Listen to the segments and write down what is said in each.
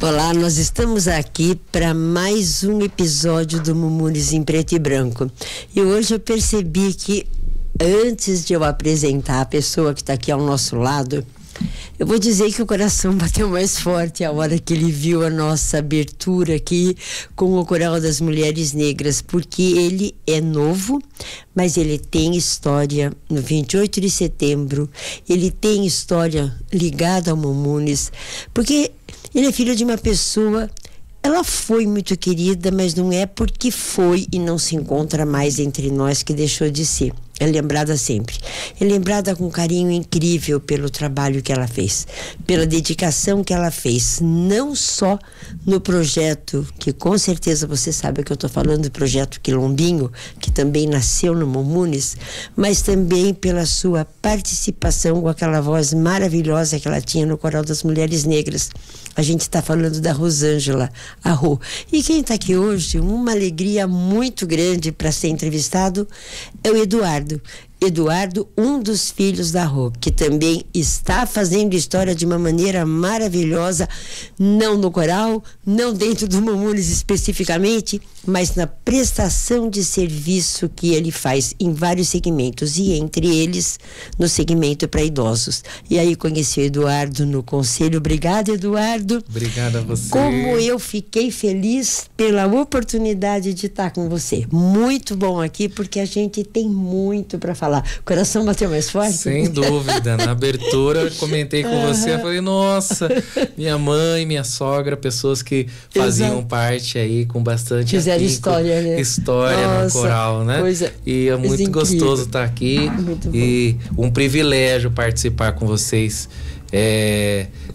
Olá, nós estamos aqui para mais um episódio do Mumunis em Preto e Branco. E hoje eu percebi que antes de eu apresentar a pessoa que está aqui ao nosso lado, eu vou dizer que o coração bateu mais forte a hora que ele viu a nossa abertura aqui com o Coral das Mulheres Negras, porque ele é novo, mas ele tem história no 28 de setembro, ele tem história ligada ao Mumunis, porque ele é filho de uma pessoa, ela foi muito querida, mas não é porque foi e não se encontra mais entre nós que deixou de ser. É lembrada sempre. É lembrada com carinho incrível pelo trabalho que ela fez, pela dedicação que ela fez, não só no projeto, que com certeza você sabe que eu estou falando do projeto Quilombinho, que também nasceu no Mumunis, mas também pela sua participação com aquela voz maravilhosa que ela tinha no Coral das Mulheres Negras. A gente está falando da Rosângela, a Rô. E quem está aqui hoje, uma alegria muito grande para ser entrevistado, é o Eduardo. Eduardo, um dos filhos da Rô, que também está fazendo história de uma maneira maravilhosa, não no coral, não dentro do Mumunis especificamente, mas na prestação de serviço que ele faz em vários segmentos, e entre eles no segmento para idosos. E aí conheci o Eduardo no conselho. Obrigada, Eduardo. Obrigada a você. Como eu fiquei feliz pela oportunidade de estar com você. Muito bom aqui, porque a gente tem muito para falar. O coração bateu mais forte? Sem dúvida. Na abertura, comentei com você, eu falei, nossa, minha mãe, minha sogra, pessoas que faziam parte aí com bastante fizeram história, né? História no coral, né? E é muito gostoso estar aqui e um privilégio participar com vocês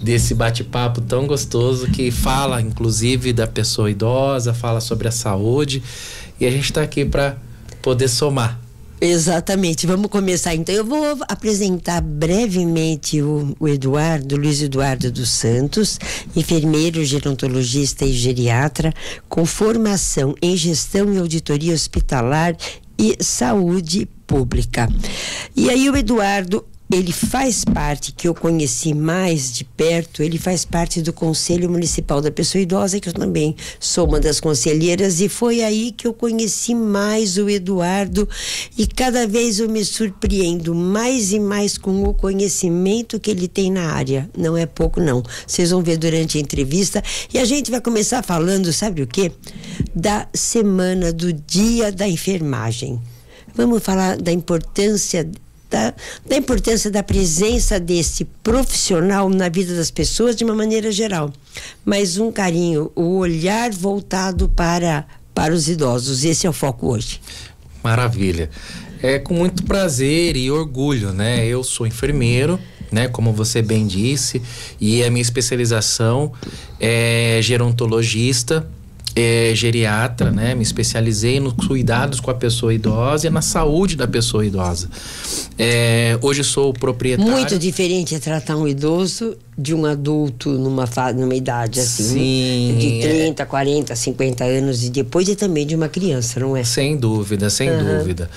desse bate-papo tão gostoso que fala, inclusive, da pessoa idosa, fala sobre a saúde, e a gente está aqui para poder somar. Exatamente, vamos começar então. Eu vou apresentar brevemente o Eduardo, Luiz Eduardo dos Santos, enfermeiro, gerontologista e geriatra, com formação em gestão e auditoria hospitalar e saúde pública. E aí o Eduardo, ele faz parte, que eu conheci mais de perto, ele faz parte do Conselho Municipal da Pessoa Idosa, que eu também sou uma das conselheiras, e foi aí que eu conheci mais o Eduardo, e cada vez eu me surpreendo mais e mais com o conhecimento que ele tem na área. Não é pouco, não. Vocês vão ver durante a entrevista, e a gente vai começar falando, sabe o quê? Da semana, do Dia da Enfermagem. Vamos falar da importância da presença desse profissional na vida das pessoas de uma maneira geral, mas um carinho, o olhar voltado para os idosos. Esse é o foco hoje. Maravilha. É com muito prazer e orgulho, né? Eu sou enfermeiro, né? Como você bem disse, e a minha especialização é gerontologista, geriatra, né? Me especializei nos cuidados com a pessoa idosa e na saúde da pessoa idosa. Hoje sou proprietário. Muito diferente é tratar um idoso de um adulto numa idade assim. Sim, de 30, 40, 50 anos e depois, e também de uma criança, não é? Sem dúvida, sem dúvida.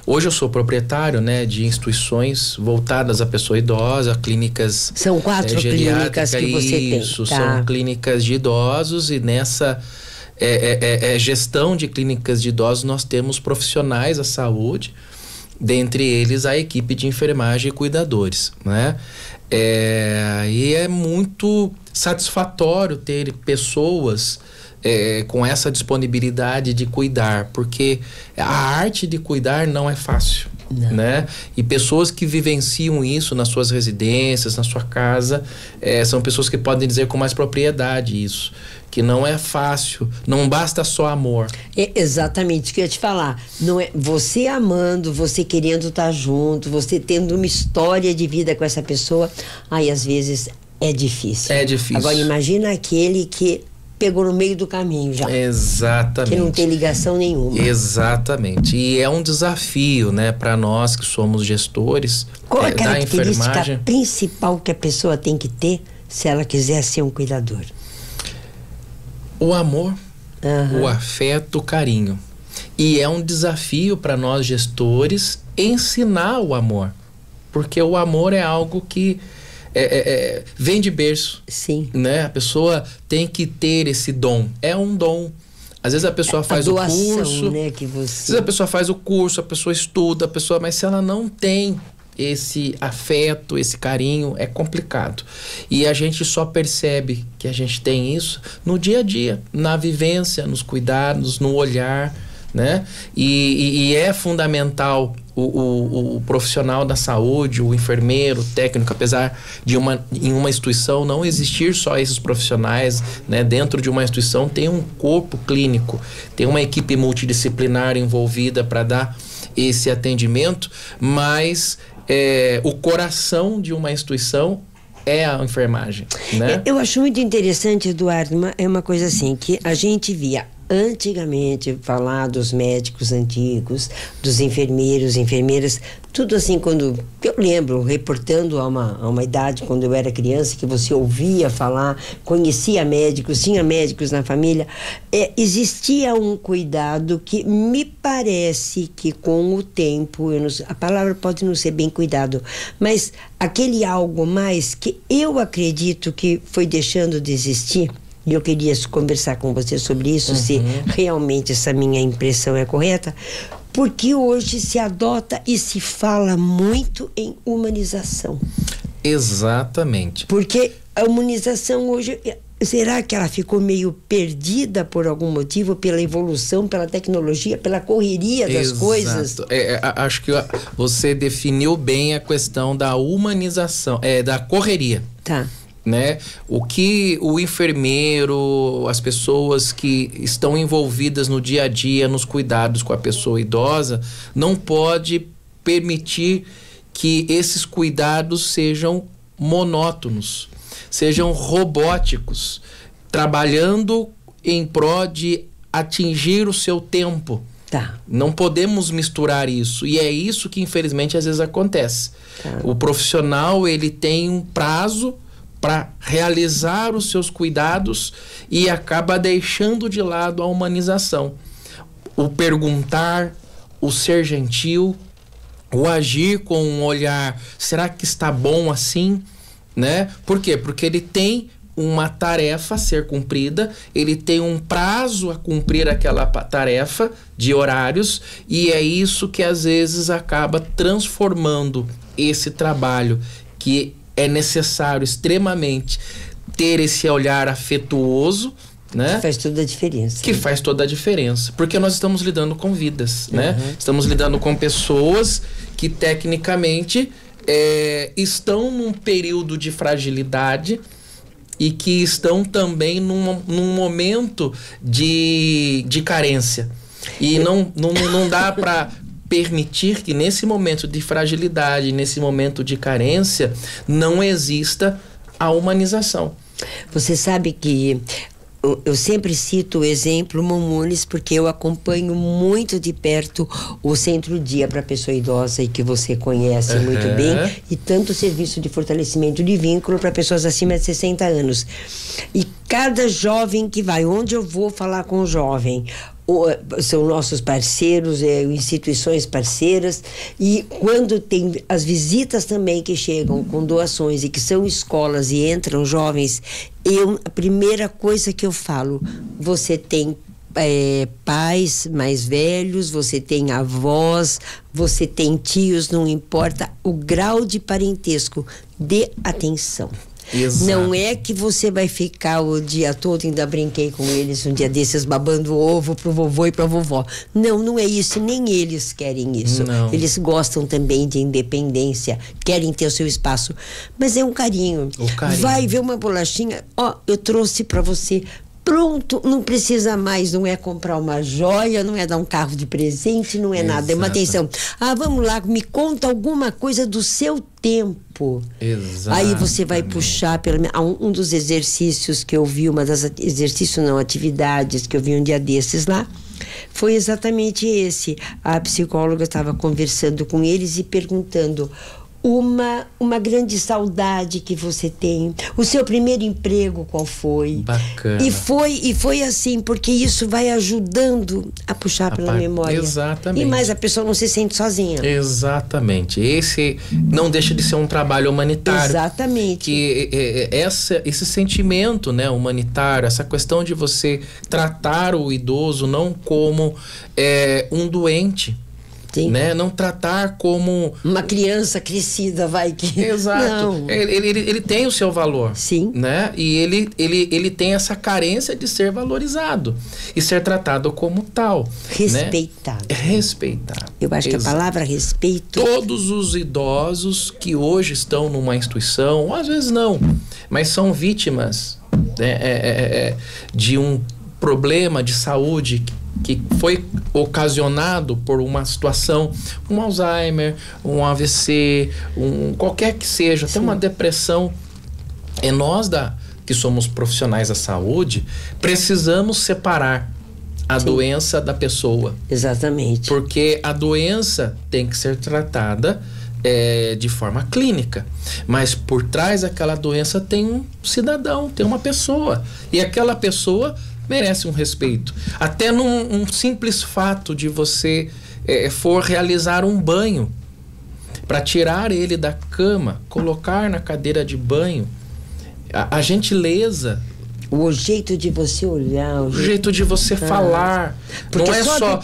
Hoje eu sou proprietário, né, de instituições voltadas à pessoa idosa, clínicas. São 4 clínicas que você tem. Isso, são clínicas de idosos, e nessa gestão de clínicas de idosos nós temos profissionais da saúde, dentre eles a equipe de enfermagem e cuidadores, né? E é muito satisfatório ter pessoas com essa disponibilidade de cuidar, porque a arte de cuidar não é fácil, né? E pessoas que vivenciam isso nas suas residências, na sua casa, são pessoas que podem dizer com mais propriedade isso, que não é fácil, não basta só amor. Exatamente, isso que eu ia te falar. Não é você amando, você querendo estar junto, você tendo uma história de vida com essa pessoa, aí às vezes é difícil. É difícil. Agora imagina aquele que pegou no meio do caminho já. Exatamente. Que não tem ligação nenhuma. Exatamente. E é um desafio, né, para nós que somos gestores. Qual a da característica enfermagem principal que a pessoa tem que ter se ela quiser ser um cuidador? O amor, o afeto, o carinho. E é um desafio para nós gestores ensinar o amor, porque o amor é algo que vem de berço. Sim. Né? A pessoa tem que ter esse dom. É um dom. Às vezes a pessoa faz o curso, né, que você... às vezes a pessoa faz o curso, a pessoa estuda, mas se ela não tem esse afeto, esse carinho, é complicado. E a gente só percebe que a gente tem isso no dia a dia, na vivência, nos cuidados, no olhar, né? E é fundamental o profissional da saúde, o enfermeiro, o técnico, apesar de em uma instituição não existir só esses profissionais, né? Dentro de uma instituição tem um corpo clínico, tem uma equipe multidisciplinar envolvida para dar esse atendimento, mas o coração de uma instituição é a enfermagem, né? Eu acho muito interessante, Eduardo, é uma coisa assim, que a gente via antigamente falar dos médicos antigos, dos enfermeiros, enfermeiras, tudo assim, quando eu lembro, reportando a uma idade, quando eu era criança, que você ouvia falar, conhecia médicos, tinha médicos na família, existia um cuidado que me parece que com o tempo, a palavra pode não ser bem cuidado, mas aquele algo mais que eu acredito que foi deixando de existir. E eu queria conversar com você sobre isso, se realmente essa minha impressão é correta, porque hoje se adota e se fala muito em humanização. Exatamente. Porque a humanização hoje, será que ela ficou meio perdida por algum motivo, pela evolução, pela tecnologia, pela correria das Exato. coisas? Acho que você definiu bem a questão da humanização, da correria. Tá. Né? O que o enfermeiro, as pessoas que estão envolvidas no dia a dia, nos cuidados com a pessoa idosa, não pode permitir que esses cuidados sejam monótonos, sejam robóticos, trabalhando em prol de atingir o seu tempo. Tá. Não podemos misturar isso, e é isso que infelizmente às vezes acontece. Tá. O profissional, ele tem um prazo para realizar os seus cuidados e acaba deixando de lado a humanização. O perguntar, o ser gentil, o agir com um olhar, será que está bom assim? Né? Por quê? Porque ele tem uma tarefa a ser cumprida, ele tem um prazo a cumprir aquela tarefa de horários, e é isso que às vezes acaba transformando esse trabalho que é necessário extremamente ter esse olhar afetuoso, né? Que faz toda a diferença. Que faz toda a diferença. Porque nós estamos lidando com vidas, né? Estamos lidando com pessoas que tecnicamente estão num período de fragilidade e que estão também num momento de carência. E não dá para permitir que nesse momento de fragilidade, nesse momento de carência, não exista a humanização. Você sabe que eu sempre cito o exemplo Mumunes, porque eu acompanho muito de perto o Centro-Dia para Pessoa Idosa, e que você conhece muito bem, e tanto o serviço de fortalecimento de vínculo para pessoas acima de 60 anos. E cada jovem que vai, onde eu vou falar com o jovem, são nossos parceiros, instituições parceiras, e quando tem as visitas também que chegam com doações e que são escolas e entram jovens, a primeira coisa que eu falo, você tem pais mais velhos, você tem avós, você tem tios, não importa o grau de parentesco, dê atenção. Exato. Não é que você vai ficar o dia todo, ainda brinquei com eles um dia desses, babando ovo pro vovô e pra vovó. Não é isso, nem eles querem isso. Não. Eles gostam também de independência, querem ter o seu espaço, mas é um carinho. Vai ver uma bolachinha, eu trouxe pra você. Pronto, não precisa mais, não é comprar uma joia, não é dar um carro de presente, não é nada, é uma atenção. Vamos lá, me conta alguma coisa do seu tempo. Exato. Aí você vai puxar um dos exercícios que eu vi, atividades que eu vi um dia desses lá, foi exatamente esse. A psicóloga estava conversando com eles e perguntando: uma grande saudade que você tem. O seu primeiro emprego, qual foi? Bacana. E foi assim, porque isso vai ajudando a puxar pela memória. Exatamente. E mais a pessoa não se sente sozinha. Exatamente. Esse não deixa de ser um trabalho humanitário. Exatamente. Que esse sentimento, né, humanitário, essa questão de você tratar o idoso não como um doente. Sim. Né? Não tratar como uma criança crescida, vai que... Exato. Não. Ele tem o seu valor. Sim. Né? E ele tem essa carência de ser valorizado e ser tratado como tal. Respeitado. Né? Respeitado. Eu acho que a palavra respeito... Todos os idosos que hoje estão numa instituição, ou às vezes não, mas são vítimas, né, de um problema de saúde que foi ocasionado por uma situação, um Alzheimer, um AVC, qualquer que seja, até uma depressão. E nós que somos profissionais da saúde, precisamos separar a doença da pessoa. Exatamente. Porque a doença tem que ser tratada de forma clínica, mas por trás daquela doença tem um cidadão, tem uma pessoa, e aquela pessoa merece um respeito. Até num simples fato de você for realizar um banho, para tirar ele da cama, colocar na cadeira de banho, a gentileza, o jeito de você olhar, o jeito de você falar, porque não é só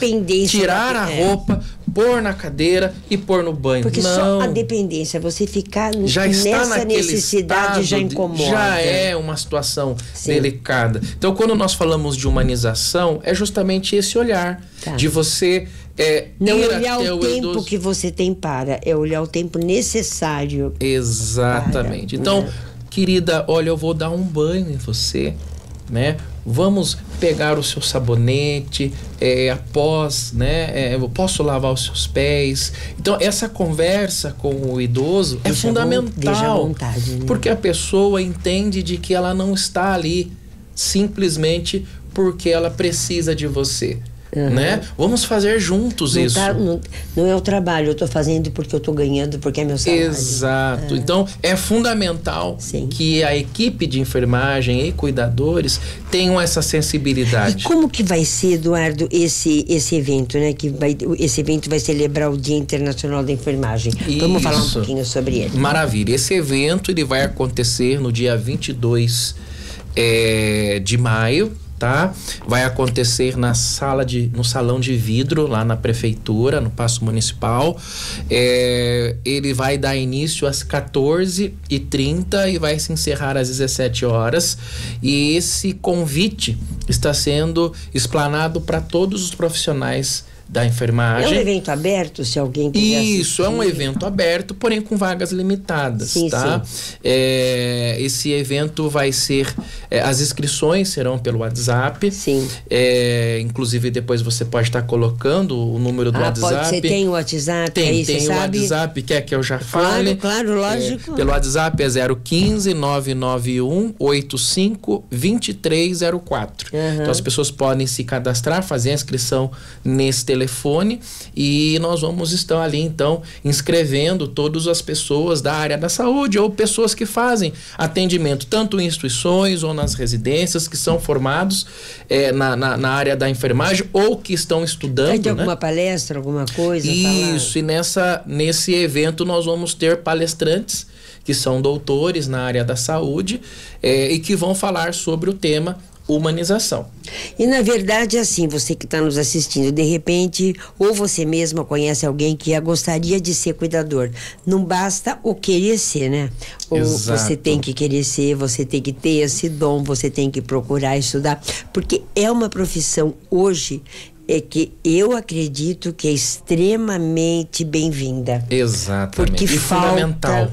tirar a roupa, pôr na cadeira e pôr no banho. Porque não. Só a dependência, você ficar nessa necessidade já incomoda. Já é uma situação delicada. Então, quando nós falamos de humanização, é justamente esse olhar de você não olhar o tempo que você tem é olhar o tempo necessário. Exatamente. Então, querida, olha, eu vou dar um banho em você, né? Vamos pegar o seu sabonete, após, né? Eu posso lavar os seus pés. Então, essa conversa com o idoso é fundamental. Deixa à vontade, né? Porque a pessoa entende de que ela não está ali simplesmente porque ela precisa de você. Né? Vamos fazer juntos isso. Não é o trabalho, eu estou fazendo porque eu estou ganhando, porque é meu salário. Exato. Então, é fundamental que a equipe de enfermagem e cuidadores tenham essa sensibilidade. E como que vai ser, Eduardo, esse evento, né? Esse evento vai celebrar o Dia Internacional da Enfermagem. Vamos falar um pouquinho sobre ele. Maravilha. Esse evento ele vai acontecer no dia 22 de maio. Tá? Vai acontecer no salão de vidro lá na prefeitura, no Paço Municipal. Ele vai dar início às 14h30 e vai se encerrar às 17 horas. E esse convite está sendo explanado para todos os profissionais da enfermagem. É um evento aberto, se alguém quiser Isso, assistir. É um evento aberto, porém com vagas limitadas, tá? Esse evento vai ser... as inscrições serão pelo WhatsApp. Sim. Inclusive, depois você pode estar colocando o número do WhatsApp. Você tem o WhatsApp? Tem o WhatsApp, quer que eu já fale? Claro, lógico. Pelo WhatsApp é 015 991 85 2304. Então, as pessoas podem se cadastrar, fazer a inscrição nesse telefone e nós vamos estar ali, então, inscrevendo todas as pessoas da área da saúde ou pessoas que fazem atendimento, tanto em instituições ou nas residências, que são formados na área da enfermagem ou que estão estudando. Vai ter alguma palestra, alguma coisa? Isso, e nesse evento nós vamos ter palestrantes que são doutores na área da saúde e que vão falar sobre o tema humanização. E na verdade, assim, você que está nos assistindo, de repente, ou você mesma conhece alguém que gostaria de ser cuidador. Não basta o querer ser, né? Ou você tem que querer ser, você tem que ter esse dom, você tem que procurar estudar, porque é uma profissão hoje que eu acredito que é extremamente bem-vinda. Exatamente. Porque e fundamental,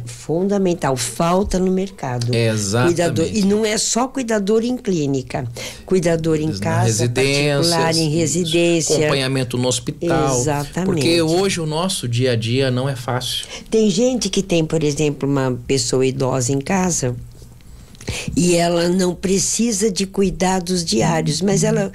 falta no mercado. Exatamente. Cuidador, e não é só cuidador em clínica, cuidador em casa, particular, em residência. Acompanhamento no hospital. Exatamente. Porque hoje o nosso dia a dia não é fácil. Tem gente que tem, por exemplo, uma pessoa idosa em casa e ela não precisa de cuidados diários, mas ela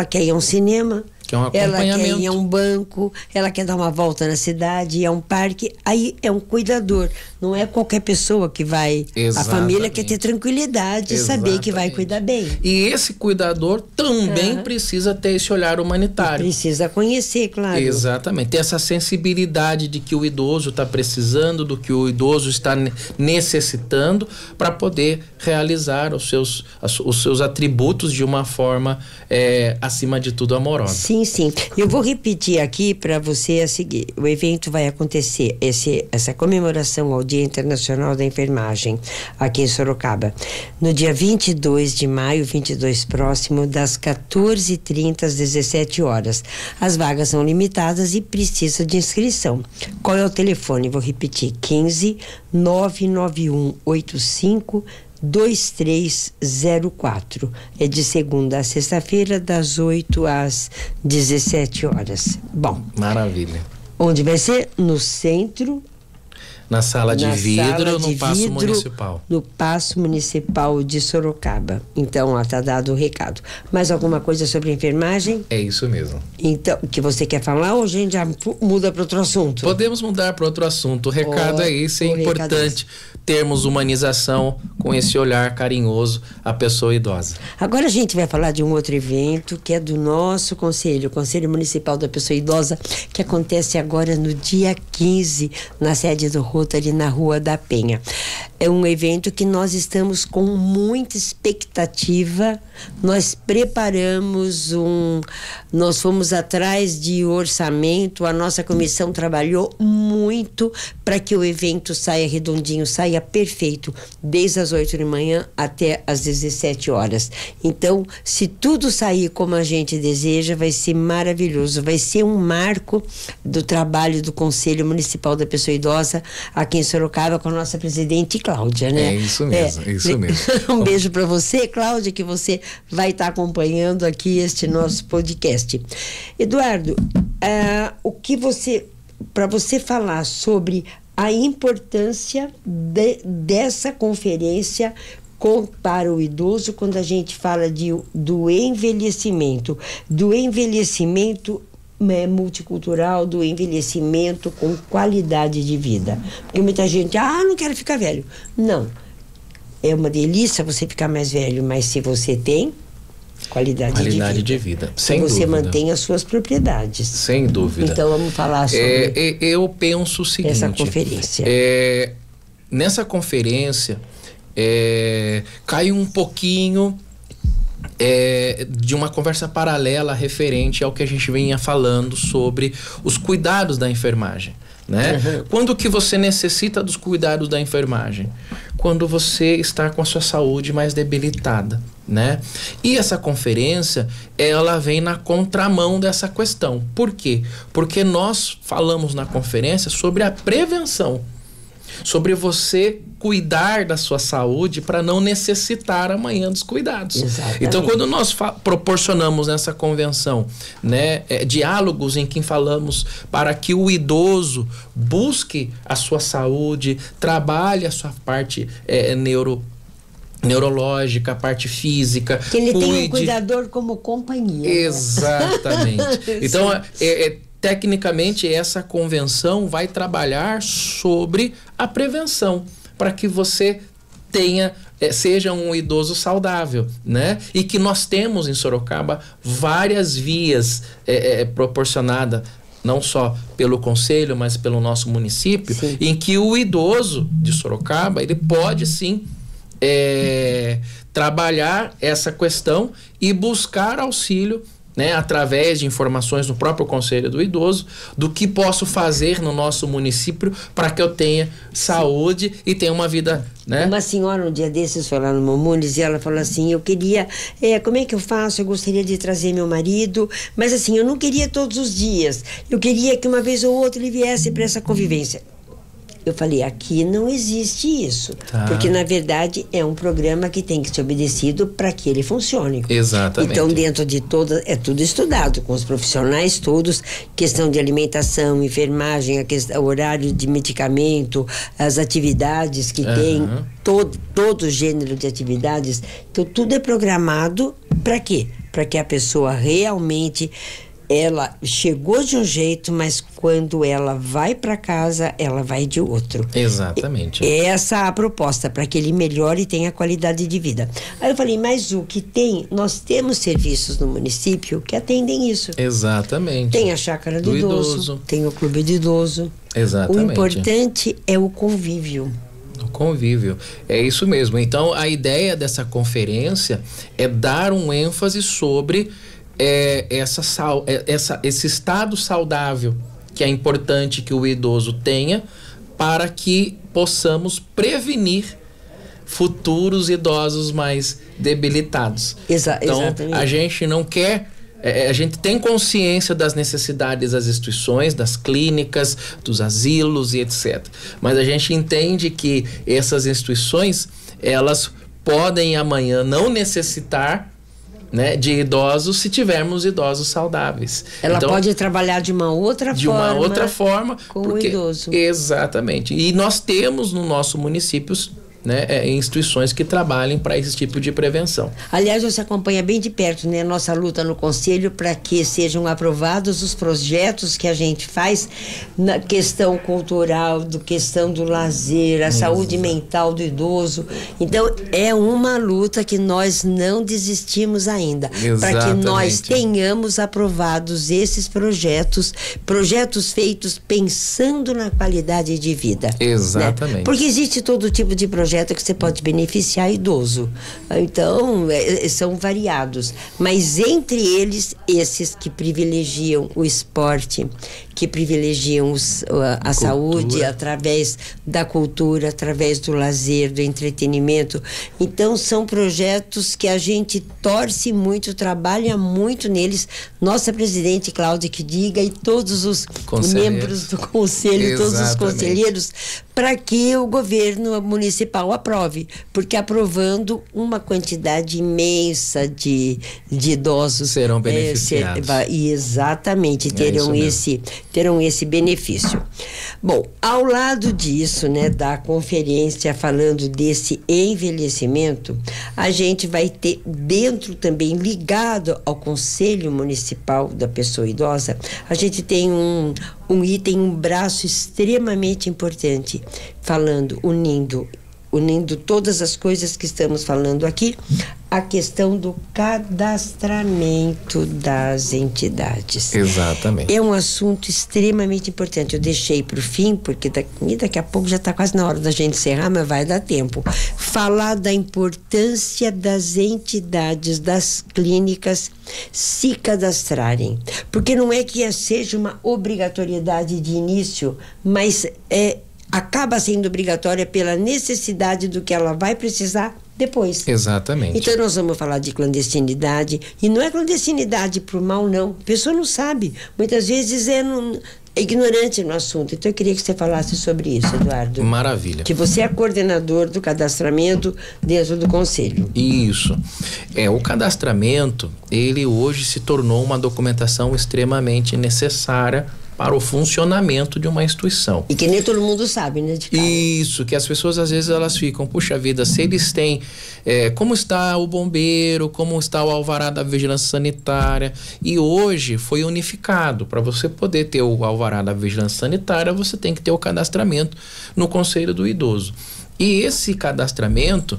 quer ir a um cinema, que é um acompanhamento. Ela quer ir a um banco, ela quer dar uma volta na cidade, ir a um parque, aí é um cuidador. Não é qualquer pessoa que vai. Exatamente. A família quer ter tranquilidade e saber que vai cuidar bem. E esse cuidador também precisa ter esse olhar humanitário. Precisa conhecer, claro. Exatamente. Ter essa sensibilidade de que o idoso está precisando, do que o idoso está necessitando, para poder realizar os seus atributos de uma forma, acima de tudo, amorosa. Sim, sim. Eu vou repetir aqui para você a seguir. O evento vai acontecer, essa comemoração ao Dia Internacional da Enfermagem, aqui em Sorocaba, no dia 22 de maio, 22 próximo, das 14h30 às 17 horas. As vagas são limitadas e precisa de inscrição. Qual é o telefone? Vou repetir: 15 991 85 2304. É de segunda a sexta-feira, das 8 às 17 horas. Bom. Maravilha. Onde vai ser? No centro. Na sala de vidro, no Paço Municipal. No Paço Municipal de Sorocaba. Então, está dado o recado. Mais alguma coisa sobre a enfermagem? É isso mesmo. Então, que você quer falar ou a gente já muda para outro assunto? Podemos mudar para outro assunto. O recado é esse, é importante termos humanização com esse olhar carinhoso à pessoa idosa. Agora a gente vai falar de um outro evento que é do nosso conselho, o Conselho Municipal da Pessoa Idosa, que acontece agora no dia 15, na sede do Rotary, na Rua da Penha. É um evento que nós estamos com muita expectativa. Nós preparamos nós fomos atrás de orçamento, a nossa comissão trabalhou muito para que o evento saia redondinho, saia perfeito, desde as 8 da manhã até as 17 horas. Então, se tudo sair como a gente deseja, vai ser maravilhoso, vai ser um marco do trabalho do Conselho Municipal da Pessoa Idosa aqui em Sorocaba, com a nossa presidente Cláudia, né? É isso mesmo, é isso mesmo. Um beijo para você, Cláudia, que você vai estar acompanhando aqui este nosso podcast. Eduardo, para você falar sobre a importância dessa conferência para o idoso, quando a gente fala do envelhecimento multicultural, do envelhecimento com qualidade de vida. Porque muita gente, não quero ficar velho. Não, é uma delícia você ficar mais velho, mas se você tem qualidade de vida. Sem você dúvida. Mantém as suas propriedades. Sem dúvida. Então vamos falar sobre eu penso o seguinte, essa conferência. Nessa conferência cai um pouquinho de uma conversa paralela referente ao que a gente vinha falando sobre os cuidados da enfermagem, né? Uhum. Quando que você necessita dos cuidados da enfermagem? Quando você está com a sua saúde mais debilitada, né? E essa conferência, ela vem na contramão dessa questão. Por quê? Porque nós falamos na conferência sobre a prevenção, sobre você cuidar da sua saúde para não necessitar amanhã dos cuidados. Exatamente. Então, quando nós proporcionamos nessa convenção, né, diálogos em que falamos para que o idoso busque a sua saúde, trabalhe a sua parte neurológica, a parte física. Que ele tem um cuidador como companhia. Exatamente. Né? Então, tecnicamente, essa convenção vai trabalhar sobre a prevenção, para que você seja um idoso saudável, né? E que nós temos em Sorocaba várias vias proporcionadas, não só pelo conselho, mas pelo nosso município, sim, em que o idoso de Sorocaba, ele pode sim trabalhar essa questão e buscar auxílio, né, através de informações no próprio Conselho do Idoso, do que posso fazer no nosso município para que eu tenha saúde e tenha uma vida, né? Uma senhora um dia desses foi lá no Mamunes e ela falou assim, eu queria, como é que eu faço? Eu gostaria de trazer meu marido, mas assim, eu não queria todos os dias, eu queria que uma vez ou outra ele viesse para essa convivência. Eu falei, aqui não existe isso. Tá. Porque, na verdade, é um programa que tem que ser obedecido para que ele funcione. Exatamente. Então, dentro de é tudo estudado, com os profissionais todos, questão de alimentação, enfermagem, o horário de medicamento, as atividades que tem, todo gênero de atividades. Então, tudo é programado para quê? Para que a pessoa realmente ela chegou de um jeito, mas quando ela vai para casa, ela vai de outro. Exatamente. Essa é a proposta, para que ele melhore e tenha qualidade de vida. Aí eu falei, mas o que tem? Nós temos serviços no município que atendem isso. Exatamente. Tem a chácara do idoso, tem o clube do idoso. Exatamente. O importante é o convívio. O convívio, é isso mesmo. Então, a ideia dessa conferência é dar um ênfase sobre esse estado saudável que é importante que o idoso tenha para que possamos prevenir futuros idosos mais debilitados. Então, exatamente. a gente não quer... a gente tem consciência das necessidades das instituições, das clínicas, dos asilos e etc. Mas a gente entende que essas instituições, elas podem amanhã não necessitar, né, de idosos se tivermos idosos saudáveis. Ela então, pode trabalhar de uma outra forma com o idoso. Exatamente. E nós temos no nosso município, né, instituições que trabalhem para esse tipo de prevenção. Aliás, você acompanha bem de perto, né, nossa luta no Conselho para que sejam aprovados os projetos que a gente faz na questão cultural, questão do lazer, a saúde mental do idoso. Então, é uma luta que nós não desistimos ainda. Para que nós tenhamos aprovados esses projetos feitos pensando na qualidade de vida. Exatamente. Né? Porque existe todo tipo de projeto que você pode beneficiar idoso. Então, são variados. Mas entre eles, esses que privilegiam o esporte, que privilegiam a saúde através da cultura, através do lazer, do entretenimento. Então, são projetos que a gente torce muito, trabalha muito neles. Nossa presidente Cláudia que diga e todos os membros do conselho, todos os conselheiros, para que o governo municipal aprove, porque aprovando uma quantidade imensa de idosos serão beneficiados. Exatamente, terão esse benefício. Bom, ao lado disso, né, da conferência falando desse envelhecimento, a gente vai ter dentro também, ligado ao Conselho Municipal da Pessoa Idosa, a gente tem um item, um braço extremamente importante, unindo todas as coisas que estamos falando aqui, a questão do cadastramento das entidades. Exatamente. É um assunto extremamente importante. Eu deixei para o fim, porque daqui a pouco já está quase na hora da gente encerrar, mas vai dar tempo. Falar da importância das entidades, das clínicas se cadastrarem. Porque não é que seja uma obrigatoriedade de início, mas acaba sendo obrigatória pela necessidade do que ela vai precisar depois. Exatamente. Então nós vamos falar de clandestinidade, e não é clandestinidade por mal, não. A pessoa não sabe. Muitas vezes é ignorante no assunto. Então eu queria que você falasse sobre isso, Eduardo. Maravilha. Que você é coordenador do cadastramento dentro do Conselho. Isso. O cadastramento, ele hoje se tornou uma documentação extremamente necessária para o funcionamento de uma instituição. E que nem todo mundo sabe, né? De cara. Isso, que as pessoas às vezes elas ficam, puxa vida, se eles têm, como está o bombeiro, como está o alvará da vigilância sanitária, e hoje foi unificado. Para você poder ter o alvará da vigilância sanitária, você tem que ter o cadastramento no Conselho do Idoso. E esse cadastramento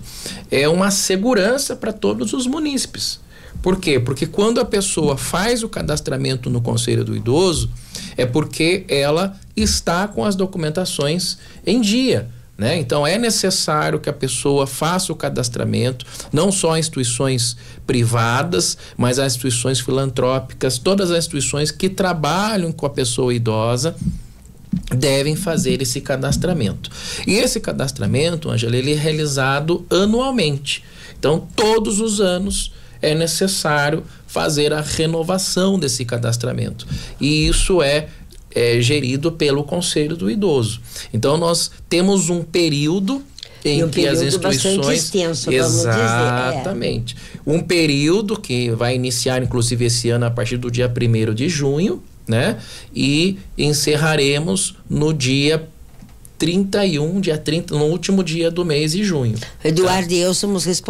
é uma segurança para todos os munícipes. Por quê? Porque quando a pessoa faz o cadastramento no Conselho do Idoso, é porque ela está com as documentações em dia, né? Então é necessário que a pessoa faça o cadastramento, não só instituições privadas, mas as instituições filantrópicas, todas as instituições que trabalham com a pessoa idosa devem fazer esse cadastramento. E esse cadastramento, Ângela, ele é realizado anualmente. Então, todos os anos é necessário fazer a renovação desse cadastramento. E isso é gerido pelo Conselho do Idoso. Então, nós temos um período em que as instituições... bastante extenso, vamos dizer. Exatamente. Um período que vai iniciar, inclusive, esse ano, a partir do dia 1º de junho, né? E encerraremos no dia dia 30, no último dia do mês de junho. Eduardo e eu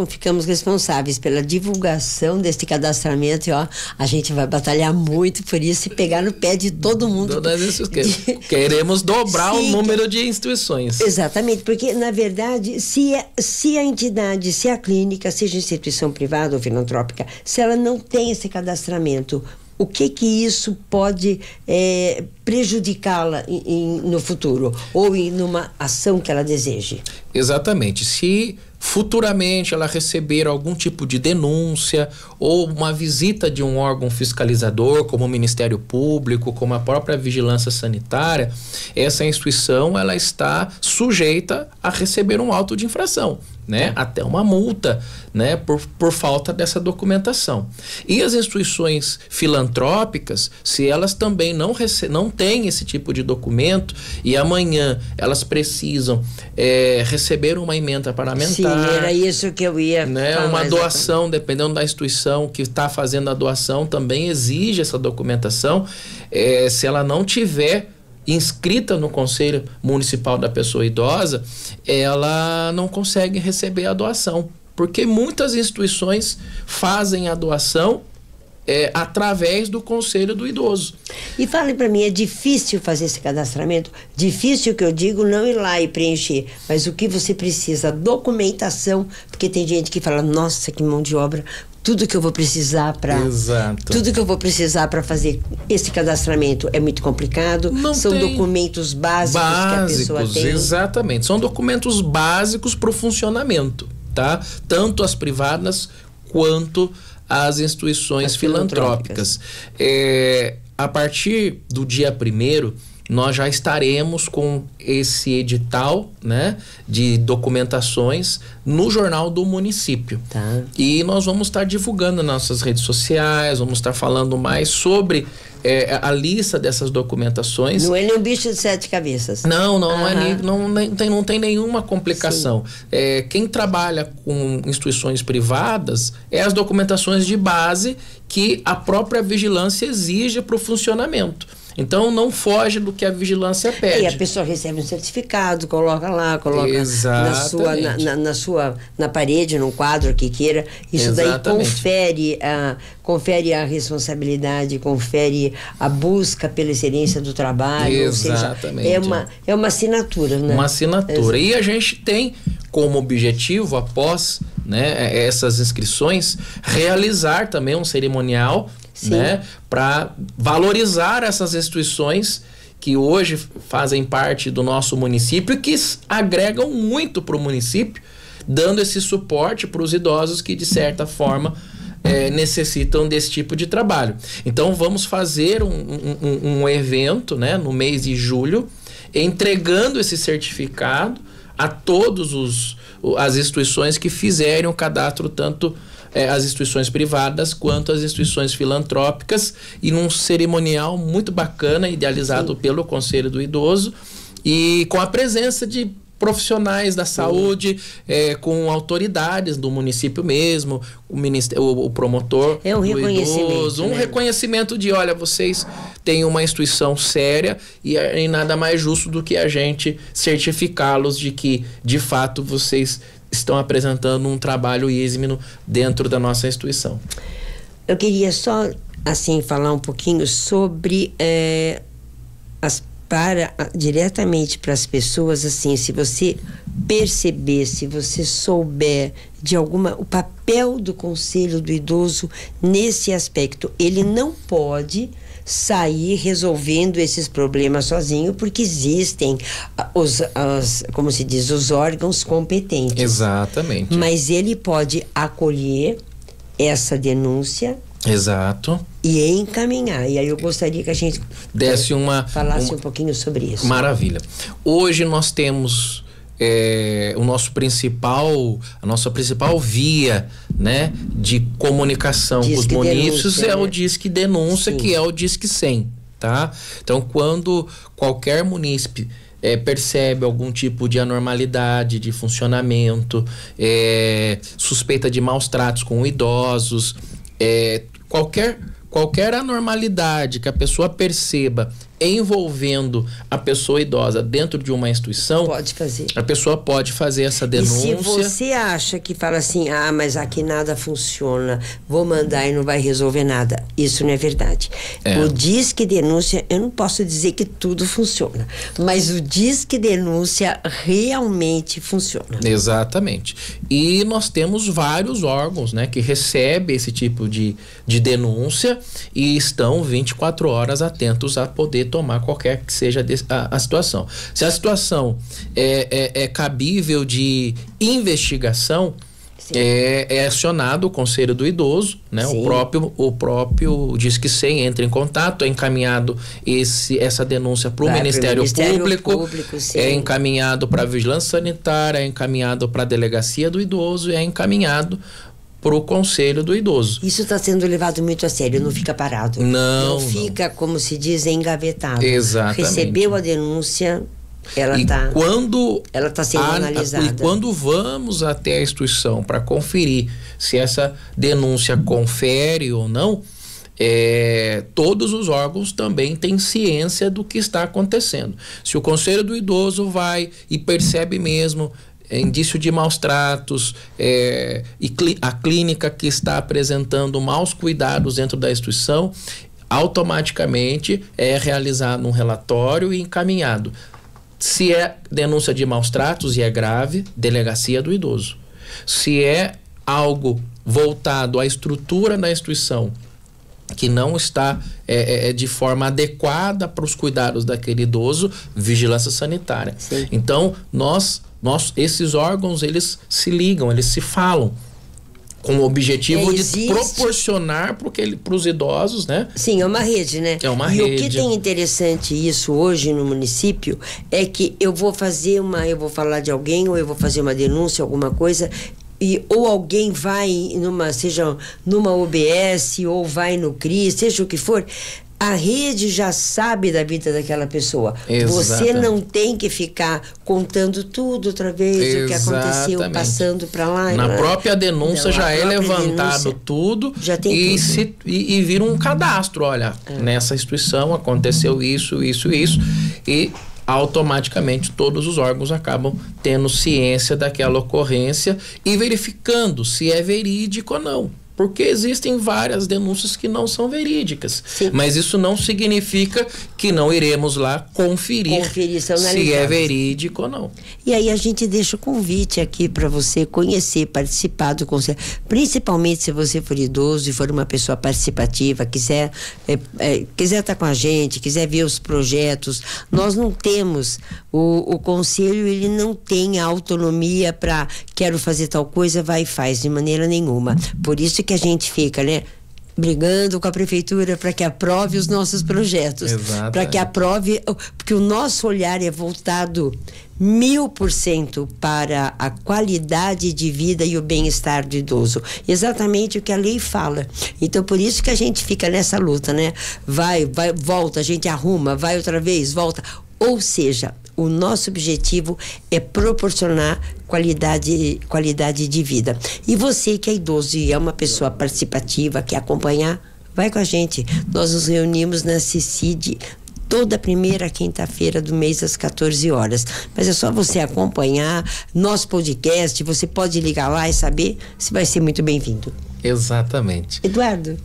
ficamos responsáveis pela divulgação deste cadastramento e a gente vai batalhar muito por isso e pegar no pé de todo mundo. Queremos dobrar o número de instituições. Exatamente, porque na verdade, se a entidade, se a clínica, seja instituição privada ou filantrópica, se ela não tem esse cadastramento, o que isso pode prejudicá-la no futuro ou numa ação que ela deseje? Exatamente. Se futuramente ela receber algum tipo de denúncia ou uma visita de um órgão fiscalizador, como o Ministério Público, como a própria Vigilância Sanitária, essa instituição ela está sujeita a receber um auto de infração, né? Até uma multa, né? Por falta dessa documentação. E as instituições filantrópicas, se elas também não têm esse tipo de documento e amanhã elas precisam receber uma ementa parlamentar. Sim, era isso que eu ia falar. Uma doação, dependendo da instituição que está fazendo a doação, também exige essa documentação. Se ela não tiver inscrita no Conselho Municipal da Pessoa Idosa, ela não consegue receber a doação, porque muitas instituições fazem a doação através do Conselho do Idoso. E fale para mim, é difícil fazer esse cadastramento? Difícil que eu digo, não ir lá e preencher, mas o que você precisa, documentação, porque tem gente que fala, nossa, que mão de obra, tudo que eu vou precisar para fazer esse cadastramento é muito complicado. São documentos básicos que a pessoa tem. Exatamente, são documentos básicos para o funcionamento, tá? Tanto as privadas quanto as instituições filantrópicas. A partir do dia 1º, nós já estaremos com esse edital, né, de documentações no Jornal do Município. Tá. E nós vamos estar divulgando nas nossas redes sociais, vamos estar falando mais sobre a lista dessas documentações. Não é nem um bicho de 7 cabeças. Não tem nenhuma complicação. Quem trabalha com instituições privadas as documentações de base que a própria vigilância exige para o funcionamento. Então não foge do que a vigilância pede. E a pessoa recebe um certificado, coloca lá, na parede, num quadro que queira. Isso Exatamente. Daí confere a responsabilidade, confere a busca pela excelência do trabalho. Exatamente. Ou seja, é uma assinatura, né? Uma assinatura. E a gente tem como objetivo, após, né, essas inscrições, realizar também um cerimonial, né, para valorizar essas instituições que hoje fazem parte do nosso município e que agregam muito para o município, dando esse suporte para os idosos que, de certa forma, necessitam desse tipo de trabalho. Então, vamos fazer um evento, né, no mês de julho, entregando esse certificado a todos as instituições que fizerem o cadastro, tanto as instituições privadas quanto as instituições filantrópicas, e num cerimonial muito bacana, idealizado pelo Conselho do Idoso, e com a presença de profissionais da saúde, com autoridades do município mesmo, o promotor do idoso, reconhecimento de, olha, vocês têm uma instituição séria e nada mais justo do que a gente certificá-los de que, de fato, vocês estão apresentando um trabalho ísmero dentro da nossa instituição. Eu queria só, assim, falar um pouquinho sobre diretamente para as pessoas, assim, se você perceber, se você souber o papel do Conselho do Idoso nesse aspecto, ele não pode sair resolvendo esses problemas sozinho, porque existem como se diz, os órgãos competentes. Exatamente. Mas ele pode acolher essa denúncia. Exato. E encaminhar. E aí eu gostaria que a gente falasse um pouquinho sobre isso. Maravilha. Hoje nós temos a nossa principal via, né, de comunicação com os munícipes o Disque Denúncia, que é o Disque 100, tá? Então, quando qualquer munícipe percebe algum tipo de anormalidade de funcionamento, suspeita de maus tratos com idosos, qualquer anormalidade que a pessoa perceba envolvendo a pessoa idosa dentro de uma instituição, pode fazer. A pessoa pode fazer essa denúncia. E se você acha que fala assim, mas aqui nada funciona, vou mandar e não vai resolver nada, isso não é verdade. O Disque Denúncia, eu não posso dizer que tudo funciona, mas o Disque Denúncia realmente funciona. Exatamente. E nós temos vários órgãos, né, que recebem esse tipo de denúncia e estão 24 horas atentos a poder tomar qualquer que seja a situação. Se a situação é cabível de investigação, é acionado o Conselho do Idoso, né? O próprio Disque 100 entra em contato, é encaminhado essa denúncia para o Ministério Público, é encaminhado para a Vigilância Sanitária, é encaminhado para a Delegacia do Idoso e é encaminhado para o Conselho do Idoso. Isso está sendo levado muito a sério, não fica parado. Não fica, como se diz, engavetado. Exatamente. Recebeu a denúncia, ela está sendo analisada. E quando vamos até a instituição para conferir se essa denúncia confere ou não, todos os órgãos também têm ciência do que está acontecendo. Se o Conselho do Idoso vai e percebe mesmo indício de maus tratos, e a clínica que está apresentando maus cuidados dentro da instituição, automaticamente é realizado um relatório e encaminhado. Se é denúncia de maus tratos e é grave, Delegacia do Idoso. Se é algo voltado à estrutura da instituição, que não está de forma adequada para os cuidados daquele idoso, Vigilância Sanitária. Sim. Então, esses órgãos, eles se ligam, eles se falam com o objetivo de proporcionar para os idosos, né? Sim, é uma rede, né? É uma rede. E o que tem interessante isso hoje no município é que eu vou falar de alguém, ou eu vou fazer uma denúncia, alguma coisa, ou alguém vai seja numa OBS, ou vai no CRI, seja o que for, a rede já sabe da vida daquela pessoa. Você não tem que ficar contando tudo outra vez, o que aconteceu, passando para lá. Na própria denúncia já é levantado tudo, já tem tudo. E vira um cadastro. Olha, nessa instituição aconteceu isso, e automaticamente todos os órgãos acabam tendo ciência daquela ocorrência e verificando se é verídico ou não. Porque existem várias denúncias que não são verídicas. Sim. Mas isso não significa que não iremos lá conferir se é verídico ou não. E aí a gente deixa o convite aqui para você conhecer, participar do conselho. Principalmente se você for idoso e for uma pessoa participativa, quiser estar com a gente, quiser ver os projetos. Nós não temos, o conselho, ele não tem a autonomia para quero fazer tal coisa, vai e faz, de maneira nenhuma. Por isso que a gente fica, né, brigando com a prefeitura para que aprove os nossos projetos. Para que aprove, porque o nosso olhar é voltado 1000% para a qualidade de vida e o bem-estar do idoso. Exatamente o que a lei fala. Então, por isso que a gente fica nessa luta, né? Vai, volta, a gente arruma, vai outra vez, volta. Ou seja, o nosso objetivo é proporcionar qualidade de vida. E você que é idoso e é uma pessoa participativa, quer acompanhar, vai com a gente. Nós nos reunimos na CICID toda primeira quinta-feira do mês às 14 horas. Mas é só você acompanhar nosso podcast, você pode ligar lá e saber se vai ser muito bem-vindo. Exatamente. Eduardo,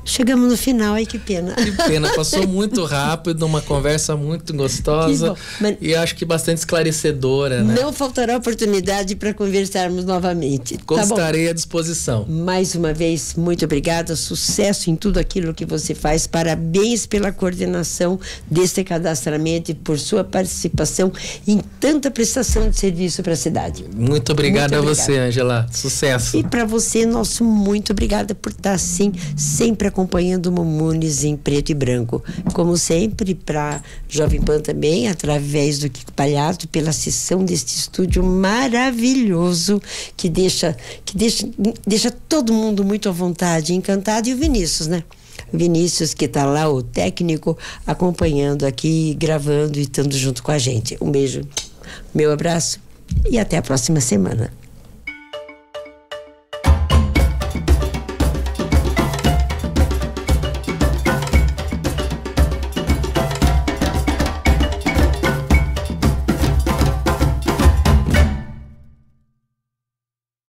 chegamos no final, ai que pena. Que pena, passou muito rápido, uma conversa muito gostosa e acho que bastante esclarecedora, né? Não faltará oportunidade para conversarmos novamente. Estarei à disposição. Mais uma vez, muito obrigada, sucesso em tudo aquilo que você faz, parabéns pela coordenação deste cadastramento e por sua participação em tanta prestação de serviço para a cidade. Muito obrigado a você, Ângela, sucesso. E para você, nosso muito obrigada por estar assim, sempre acompanhando o Mumunis em preto e branco. Como sempre, para Jovem Pan também, através do Kiko Palhato, pela sessão deste estúdio maravilhoso, que deixa todo mundo muito à vontade, encantado. E o Vinícius, né? Vinícius, que está lá, o técnico, acompanhando aqui, gravando e estando junto com a gente. Um beijo, meu abraço e até a próxima semana.